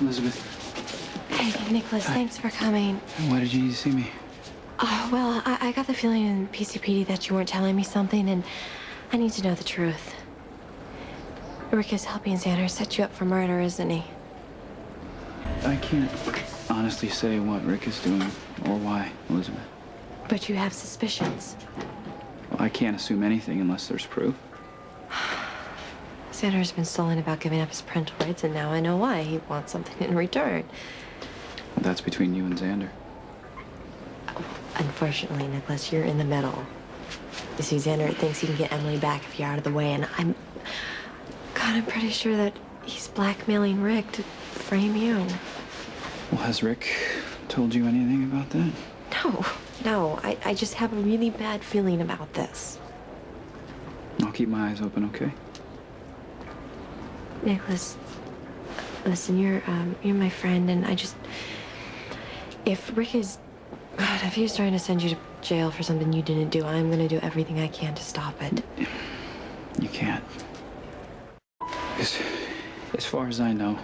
Elizabeth. Hey, Nikolas, thanks for coming. Why did you need to see me? Oh, well, I got the feeling in PCPD that you weren't telling me something, and I need to know the truth. Ric is helping Zander set you up for murder, isn't he? I can't honestly say what Ric is doing or why, Elizabeth. But you have suspicions. Well, I can't assume anything unless there's proof. Zander's been sullen about giving up his parentoids, and now I know why. He wants something in return. That's between you and Zander. Unfortunately, Nikolas, you're in the middle. You see, Zander thinks he can get Emily back if you're out of the way, and I'm pretty sure that he's blackmailing Ric to frame you. Well, has Ric told you anything about that? No, I just have a really bad feeling about this. I'll keep my eyes open, okay? Nikolas, listen, you're my friend, and if Ric is, God, if he's trying to send you to jail for something you didn't do, I'm gonna do everything I can to stop it. You can't. As far as I know,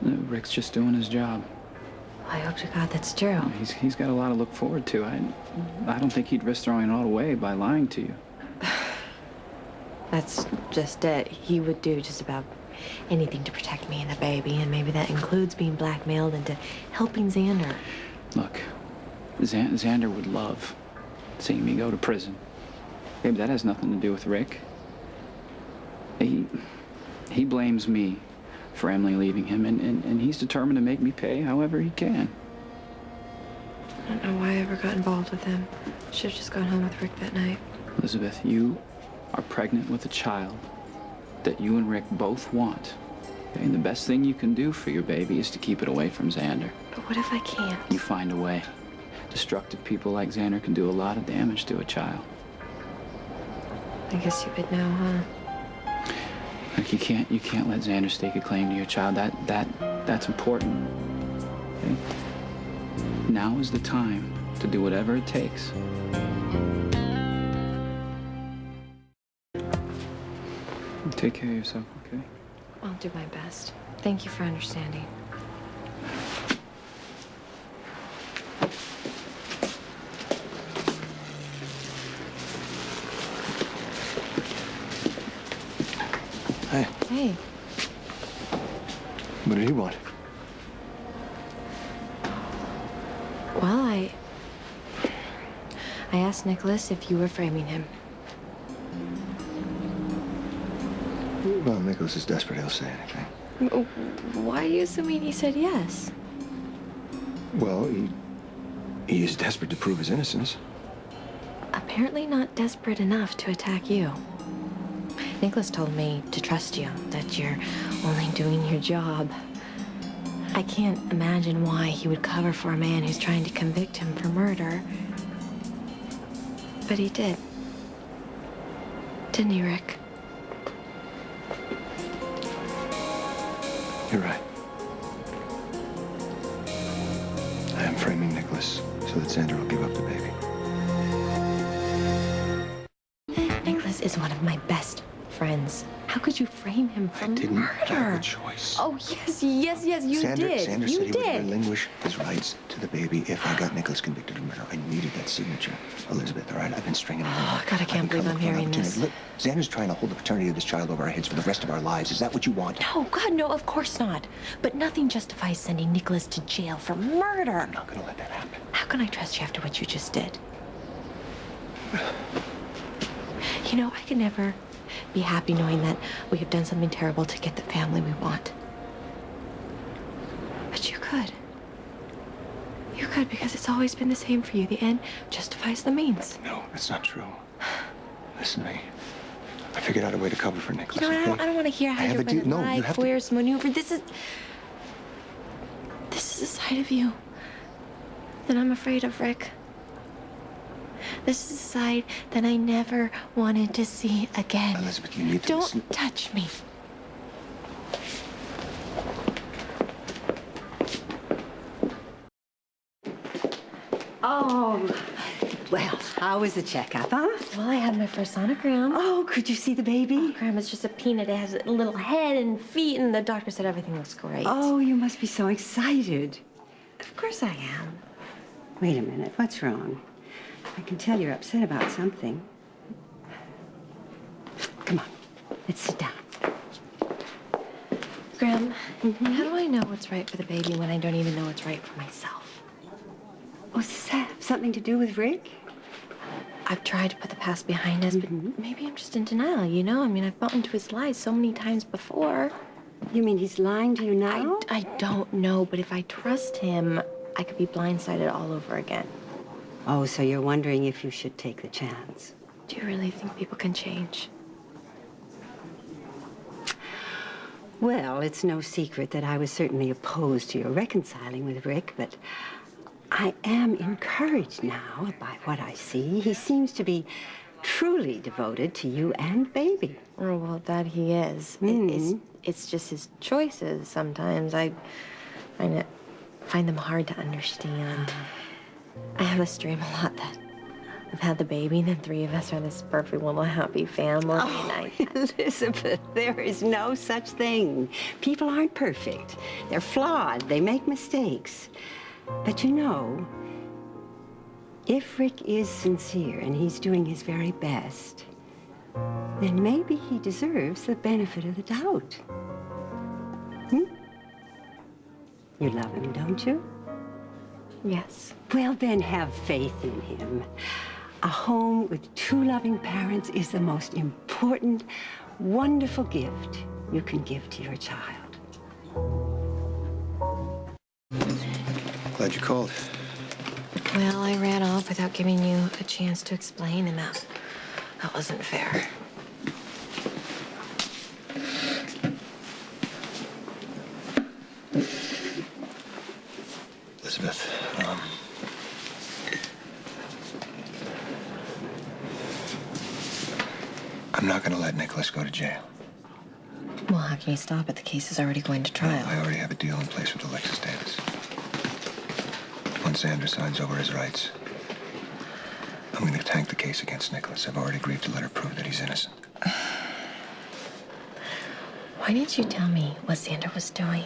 Ric's just doing his job. I hope to God that's true. He's got a lot to look forward to. I don't think he'd risk throwing it all away by lying to you. That's just it. He would do just about anything to protect me and the baby, and maybe that includes being blackmailed into helping Zander. Look, Zander would love seeing me go to prison. Babe, that has nothing to do with Ric. He blames me for Emily leaving him, and he's determined to make me pay however he can. I don't know why I ever got involved with him. Should have just gone home with Ric that night. Elizabeth, you are pregnant with a child that you and Ric both want. Okay? And the best thing you can do for your baby is to keep it away from Zander. But what if I can't? You find a way. Destructive people like Zander can do a lot of damage to a child. I guess you would know, huh? Like you can't let Zander stake a claim to your child. That's important. Okay? Now is the time to do whatever it takes. Take care of yourself, okay? I'll do my best. Thank you for understanding. Hey. Hey. What did he want? Well, I asked Nikolas if you were framing him. Well, Nikolas is desperate. He'll say anything. Why are you assuming he said yes? Well, he is desperate to prove his innocence. Apparently not desperate enough to attack you. Nikolas told me to trust you, that you're only doing your job. I can't imagine why he would cover for a man who's trying to convict him for murder. But he did. Didn't he, Ric? You're right. I am framing Nikolas so that Zander will give up the baby. Nikolas is one of my best friends. How could you frame him for murder? I didn't have a choice. Oh, yes, you Zander did. said he would relinquish his rights to the baby if I got Nikolas convicted of murder. I needed that signature. Elizabeth, all right? I've been stringing him along. Oh, God, I can't believe I'm hearing this. Look, Zander's trying to hold the paternity of this child over our heads for the rest of our lives. Is that what you want? No, God, no, of course not. But nothing justifies sending Nikolas to jail for murder. I'm not gonna let that happen. How can I trust you after what you just did? You know, I can never be happy knowing that we have done something terrible to get the family we want. But you could. You could, because it's always been the same for you. The end justifies the means. No, that's not true. Listen to me. I figured out a way to cover for Nikolas. You know what? I don't want to hear how you're going to lie, coerce, maneuver. This is a side of you that I'm afraid of, Ric. This is a side that I never wanted to see again. Elizabeth, you need to Don't listen. touch me. Well, how was the checkup, huh? Well, I had my first sonogram. Oh, could you see the baby? Grandma's just a peanut. It has a little head and feet, and the doctor said everything looks great. Oh, you must be so excited. Of course I am. Wait a minute, what's wrong? I can tell you're upset about something. Come on, let's sit down. Graham, how do I know what's right for the baby when I don't even know what's right for myself? Oh, does that have something to do with Rick? I've tried to put the past behind us, but maybe I'm just in denial, you know? I mean, I've bought into his lies so many times before. You mean he's lying to you now? I don't know, but if I trust him, I could be blindsided all over again. Oh, so you're wondering if you should take the chance. Do you really think people can change? Well, it's no secret that I was certainly opposed to your reconciling with Rick, but I am encouraged now by what I see. He seems to be truly devoted to you and baby. Oh, well, that he is. It's just his choices sometimes. I find them hard to understand. I have this dream a lot that I've had the baby and the three of us are this perfect little happy family. Oh, Elizabeth, there is no such thing. People aren't perfect. They're flawed. They make mistakes. But you know, if Rick is sincere and he's doing his very best, then maybe he deserves the benefit of the doubt. You love him, don't you? Yes. Well, then have faith in him. A home with two loving parents is the most important, wonderful gift you can give to your child. Glad you called. Well, I ran off without giving you a chance to explain, and that wasn't fair. Elizabeth, I'm not going to let Nikolas go to jail. Well, how can you stop it? The case is already going to trial. I already have a deal in place with Alexis Davis. Once Zander signs over his rights, I'm going to tank the case against Nikolas. I've already agreed to let her prove that he's innocent. Why didn't you tell me what Zander was doing?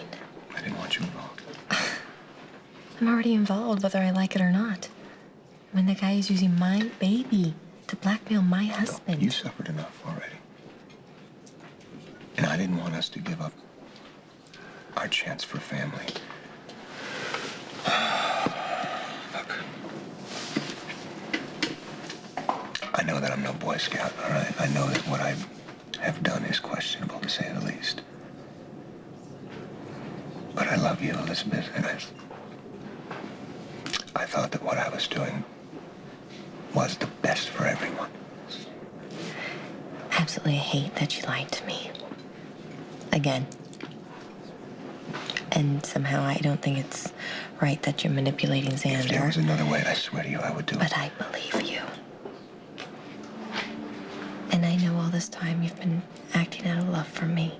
I didn't want you involved. I'm already involved, whether I like it or not. I mean, the guy is using my baby to blackmail my husband. You suffered enough already. And I didn't want us to give up our chance for family. Look. I know that I'm no Boy Scout, all right? I know that what I have done is questionable, to say the least. But I love you, Elizabeth, and I thought that what I was doing was the best for everyone. Absolutely hate that you lied to me. Again. And somehow I don't think it's right that you're manipulating Zander. If there was another way, I swear to you, I would do it. But I believe you. And I know all this time you've been acting out of love for me.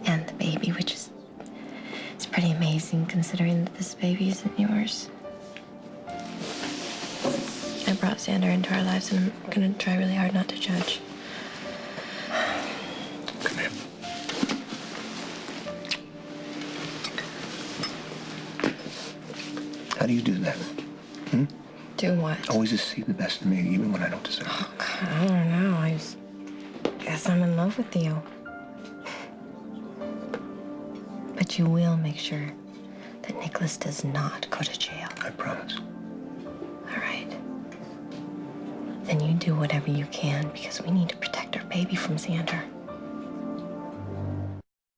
And the baby, which is it's pretty amazing considering that this baby isn't yours. I brought Zander into our lives and I'm gonna try really hard not to judge. Come here. How do you do that? Do what? Always just see the best in me, even when I don't deserve it. Oh, God, I don't know. I just guess I'm in love with you. But you will make sure that Nikolas does not go to jail. I promise. All right. Then you do whatever you can because we need to protect our baby from Zander.